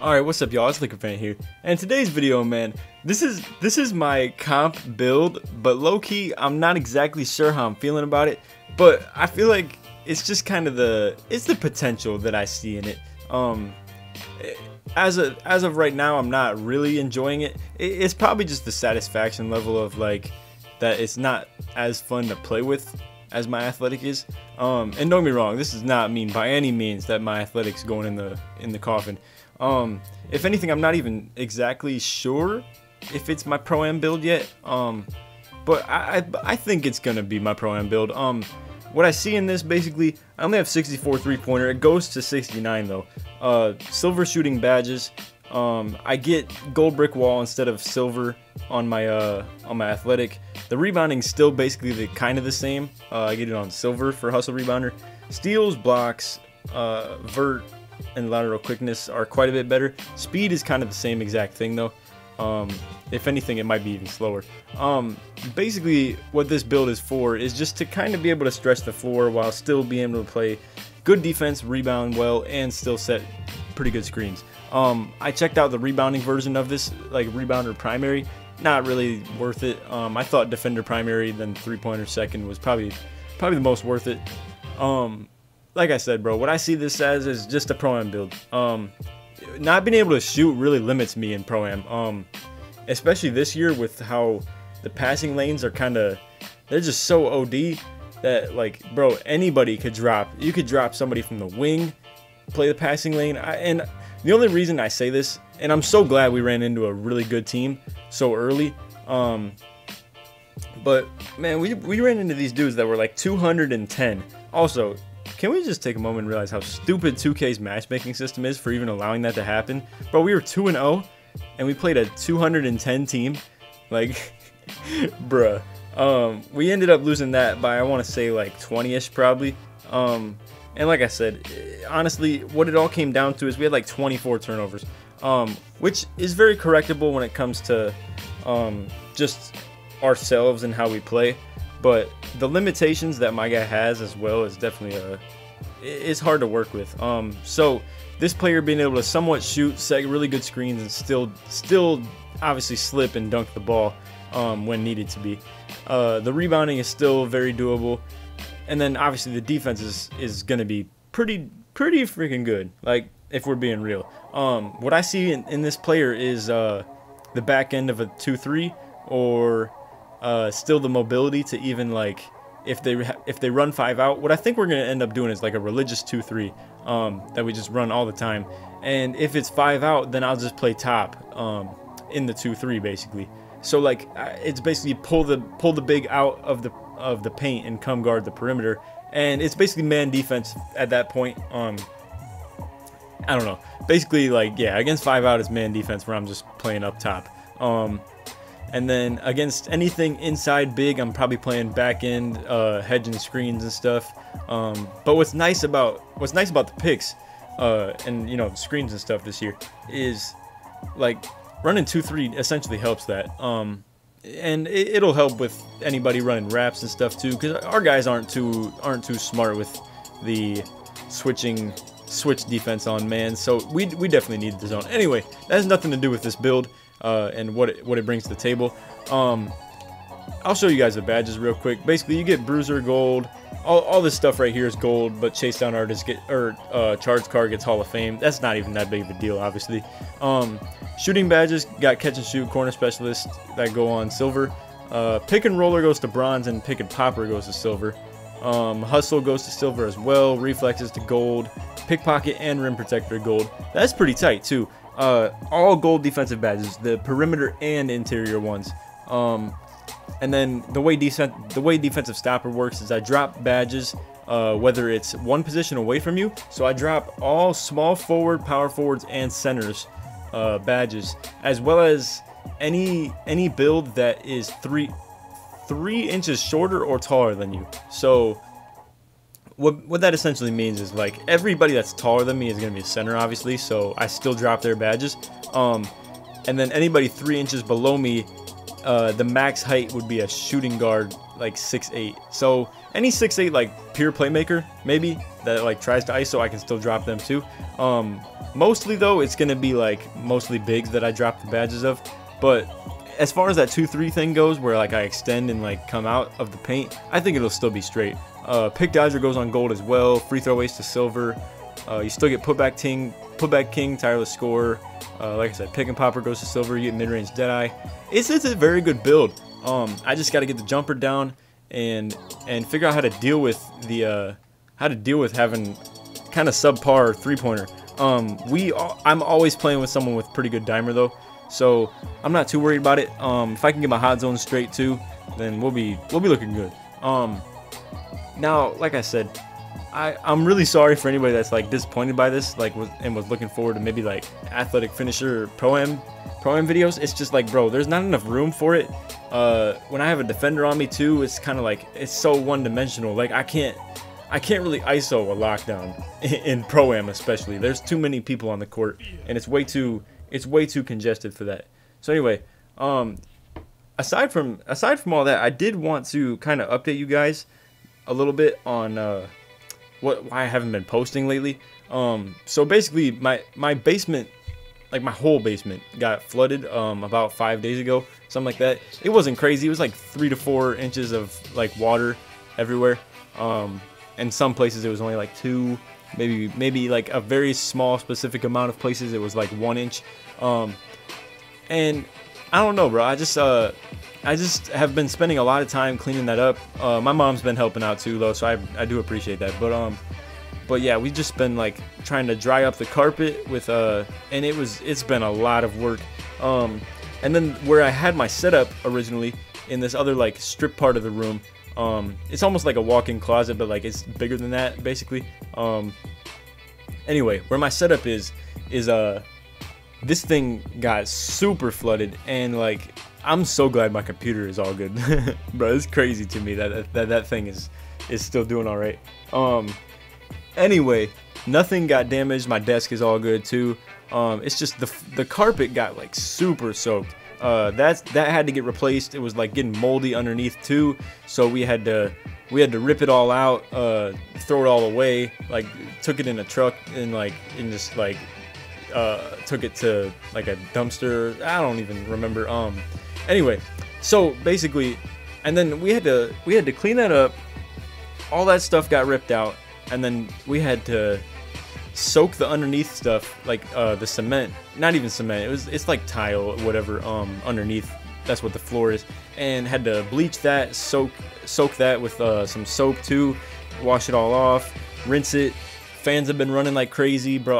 Alright, what's up y'all, it's Liquorfan here, and today's video, man, this is my comp build, but low-key, I'm not exactly sure how I'm feeling about it, but I feel like it's just kind of the potential that I see in it. As of right now, I'm not really enjoying it. It's probably just the satisfaction level of like, that it's not as fun to play with as my athletic is. And don't get me wrong, this does not mean by any means that my athletic's going in the coffin. If anything, I'm not even exactly sure if it's my Pro-Am build yet, but I think it's gonna be my Pro-Am build. What I see in this, basically, I only have 64 three-pointer. It goes to 69 though. Silver shooting badges. I get gold brick wall instead of silver on my athletic. The rebounding still basically kind of the same. I get it on silver for hustle rebounder. Steals, blocks, vert, and lateral quickness are quite a bit better. Speed is kind of the same exact thing though. If anything, it might be even slower. Basically, what this build is for is just to kind of be able to stretch the floor while still being able to play good defense, rebound well, and still set pretty good screens. I checked out the rebounding version of this, like rebounder primary. Not really worth it. I thought defender primary, then three-pointer second was probably the most worth it. Like I said, bro, what I see this as is just a Pro-Am build. Not being able to shoot really limits me in Pro-Am. Especially this year with how the passing lanes are they're just so OD that, like, bro, anybody could drop. You could drop somebody from the wing, play the passing lane. And the only reason I say this, and I'm so glad we ran into a really good team so early, but man, we ran into these dudes that were like 210. Also, can we just take a moment and realize how stupid 2K's matchmaking system is for even allowing that to happen? Bro, we were 2-0 and we played a 210 team. Like, bruh. We ended up losing that by, I want to say, like 20-ish probably. And like I said, honestly, what it all came down to is we had like 24 turnovers, which is very correctable when it comes to just ourselves and how we play. But the limitations that my guy has as well is definitely it's hard to work with. So this player being able to somewhat shoot, set really good screens, and still obviously slip and dunk the ball when needed to be. The rebounding is still very doable, and then obviously the defense is gonna be pretty freaking good. Like, if we're being real, what I see in this player is the back end of a 2-3 or still the mobility to even, like, if they run 5 out, what I think we're going to end up doing is like a religious 2-3 that we just run all the time. And if it's 5 out, then I'll just play top in the 2-3 basically. So like it's basically pull the big out of the paint and come guard the perimeter, and it's basically man defense at that point. I don't know. Basically, like, yeah, against 5 out is man defense where I'm just playing up top. And then against anything inside big, I'm probably playing back end, hedging screens and stuff. But what's nice about the picks, and, you know, screens and stuff this year is, like, running 2-3 essentially helps that. And it'll help with anybody running wraps and stuff too, because our guys aren't too smart with the switch defense on man. So we definitely need the zone. Anyway, that has nothing to do with this build. And what it brings to the table. I'll show you guys the badges real quick. Basically, you get bruiser gold. All this stuff right here is gold, but chase down artist charge card gets Hall of Fame. That's not even that big of a deal, obviously. Shooting badges got catch and shoot, corner specialist that go on silver. Pick and roller goes to bronze, and pick and popper goes to silver. Hustle goes to silver as well. Reflexes to gold. Pickpocket and rim protector gold. That's pretty tight too. All gold defensive badges, the perimeter and interior ones. And then the way defensive stopper works is I drop badges, whether it's one position away from you. So I drop all small forward, power forwards, and centers badges, as well as any build that is three inches shorter or taller than you. So what that essentially means is, like, everybody that's taller than me is going to be a center, obviously, so I still drop their badges. And then anybody 3 inches below me the max height would be a shooting guard like 6'8". So any 6'8" like pure playmaker maybe that like tries to ISO, I can still drop them too. Mostly though, it's gonna be like mostly bigs that I drop the badges of. But as far as that 2-3 thing goes, where like I extend and like come out of the paint, I think it'll still be straight. Pick dodger goes on gold as well. Free throw ace to silver. You still get putback king, tireless scorer. Like I said, pick and popper goes to silver. You get mid-range deadeye. It's a very good build. I just got to get the jumper down and figure out how to deal with the having kind of subpar 3-pointer. I'm always playing with someone with pretty good dimer though, so I'm not too worried about it. If I can get my hot zone straight too, then we'll be looking good. Now, like I said, I'm really sorry for anybody that's like disappointed by this, like was looking forward to maybe like athletic finisher pro-am videos. It's just like, bro, there's not enough room for it. When I have a defender on me too, it's kind of like it's so one-dimensional. Like I can't really ISO a lockdown in pro-am, especially. There's too many people on the court, and it's way too congested for that. So anyway, aside from all that, I did want to kind of update you guys a little bit on why I haven't been posting lately. So basically, my basement, like my whole basement, got flooded about 5 days ago, something like that. It wasn't crazy. It was like 3 to 4 inches of like water everywhere. And some places it was only like 2, maybe like a very small specific amount of places it was like 1 inch. And I don't know, bro. I just have been spending a lot of time cleaning that up. My mom's been helping out too, though, so I do appreciate that. But yeah, we've just been like trying to dry up the carpet with and it's been a lot of work. And then where I had my setup originally in this other like strip part of the room, it's almost like a walk-in closet, but like it's bigger than that basically. Anyway, where my setup is this thing got super flooded, and like I'm so glad my computer is all good. Bro, it's crazy to me that thing is still doing all right. Anyway, nothing got damaged. My desk is all good too. It's just the carpet got like super soaked. That had to get replaced. It was like getting moldy underneath too, so we had to rip it all out, throw it all away. Like took it in a truck and just took it to like a dumpster. I don't even remember. Anyway, so basically, and then we had to clean that up. All that stuff got ripped out, and then we had to soak the underneath stuff, like the cement. Not even cement. It's like tile, whatever. Underneath, that's what the floor is, and had to bleach that, soak that with some soap too, wash it all off, rinse it. Fans have been running like crazy, bro.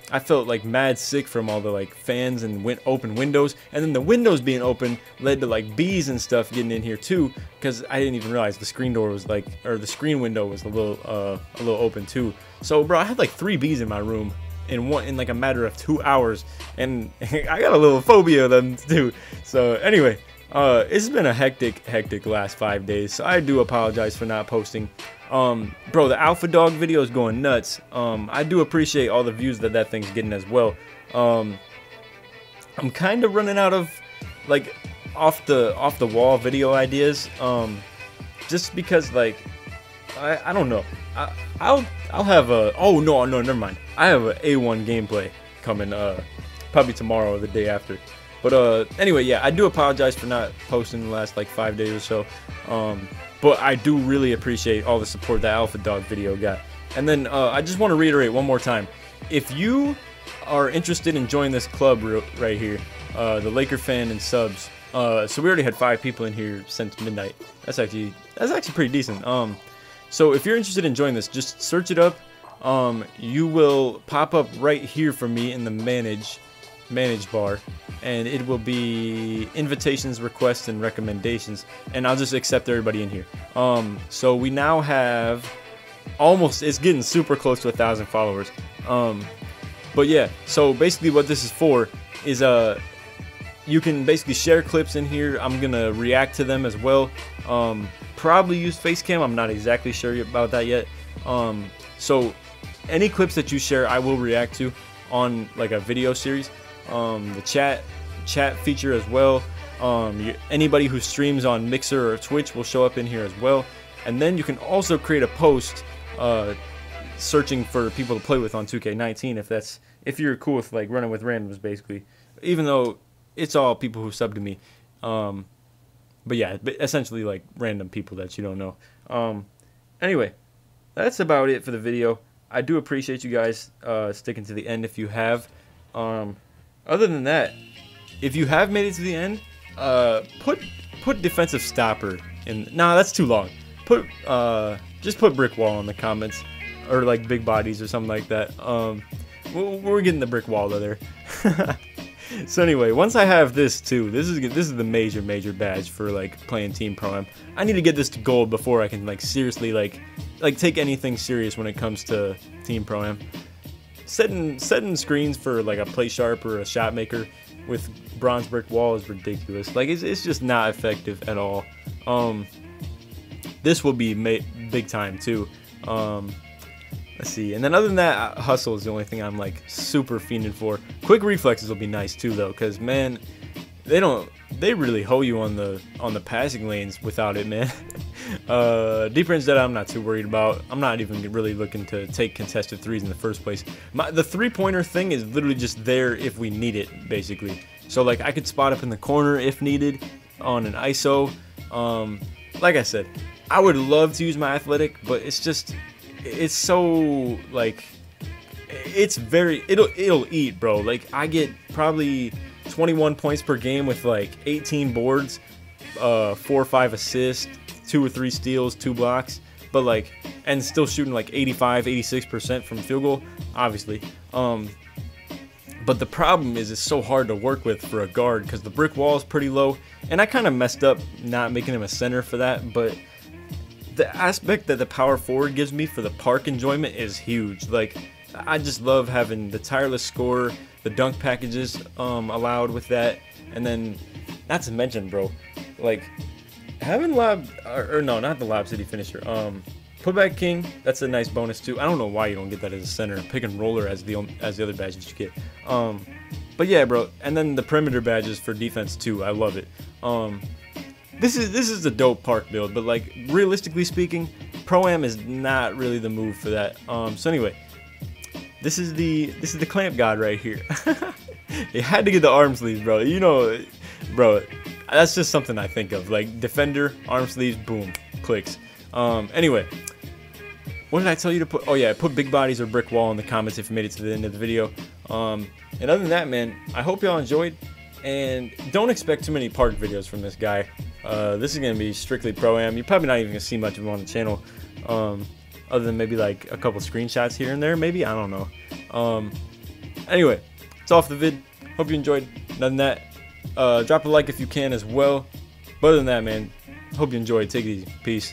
I felt like mad sick from all the like fans and open windows, and then the windows being open led to like bees and stuff getting in here too, because I didn't even realize the screen door was like, or the screen window was a little open too. So bro, I had like 3 bees in my room in like a matter of 2 hours, and I got a little phobia of them too. So anyway, it's been a hectic last 5 days, so I do apologize for not posting. Bro, the Alpha Dog video is going nuts. I do appreciate all the views that thing's getting as well. I'm kind of running out of like off the wall video ideas, just because like I don't know. I'll have a, oh no, never mind. I have a A1 gameplay coming probably tomorrow or the day after. But anyway, yeah, I do apologize for not posting the last like 5 days or so. But I do really appreciate all the support that Alpha Dog video got. And then I just want to reiterate one more time. If you are interested in joining this club right here, the Laker fan and subs. So we already had 5 people in here since midnight. That's actually pretty decent. So if you're interested in joining this, just search it up. You will pop up right here for me in the manage bar, and it will be invitations, requests, and recommendations, and I'll just accept everybody in here. So we now have it's getting super close to 1,000 followers. But yeah, so basically what this is for is you can basically share clips in here. I'm gonna react to them as well. Probably use Facecam. I'm not exactly sure about that yet. So any clips that you share, I will react to on like a video series. The chat feature as well. Anybody who streams on Mixer or Twitch will show up in here as well. And then you can also create a post searching for people to play with on 2K19 if you're cool with like running with randoms basically. Even though it's all people who sub to me. But yeah, essentially like random people that you don't know. Anyway, that's about it for the video. I do appreciate you guys sticking to the end if you have. Other than that, if you have made it to the end, put defensive stopper in. Nah, that's too long. Just put brick wall in the comments, or like big bodies or something like that. We're getting the brick wall there. So anyway, once I have this too, this is the major badge for like playing Team Pro-Am. I need to get this to gold before I can like seriously like take anything serious when it comes to Team Pro-Am. Setting screens for like a play sharp or a shot maker with bronze brick wall is ridiculous. Like it's just not effective at all. This will be big time too. Let's see, and then other than that, hustle is the only thing I'm like super fiending for. Quick reflexes will be nice too though, cause man, they really hoe you on the passing lanes without it, man. Deep range that I'm not too worried about. I'm not even really looking to take contested threes in the first place. The 3-pointer thing is literally just there if we need it, basically. So like I could spot up in the corner if needed on an ISO. Like I said, I would love to use my athletic, but it's so like it'll eat, bro. Like I get probably 21 points per game with like 18 boards, 4 or 5 assists, 2 or 3 steals, 2 blocks, but like, and still shooting like 85-86% from field goal, obviously. But the problem is it's so hard to work with for a guard because the brick wall is pretty low, and I kind of messed up not making him a center for that, but the aspect that the power forward gives me for the park enjoyment is huge. Like I just love having the tireless score, the dunk packages allowed with that, and then not to mention, bro, like having lob or no, not the lob city finisher. Putback king, that's a nice bonus too. I don't know why you don't get that as a center. Pick and roller as the other badges you get. But yeah, bro, and then the perimeter badges for defense too. I love it. This is a dope park build, but like realistically speaking, Pro-Am is not really the move for that. So anyway, this is the clamp god right here. You had to get the arm sleeves, bro. You know, bro, that's just something I think of. Like defender, arm sleeves, boom, clicks. Anyway, what did I tell you to put? Oh yeah, put big bodies or brick wall in the comments if you made it to the end of the video. And other than that, man, I hope y'all enjoyed. And don't expect too many park videos from this guy. This is going to be strictly Pro-Am. You're probably not even going to see much of him on the channel. Other than maybe like a couple screenshots here and there, maybe. I don't know. Anyway, it's off the vid. Hope you enjoyed. Other than that, drop a like if you can as well. But other than that, man, hope you enjoyed. Take it easy. Peace.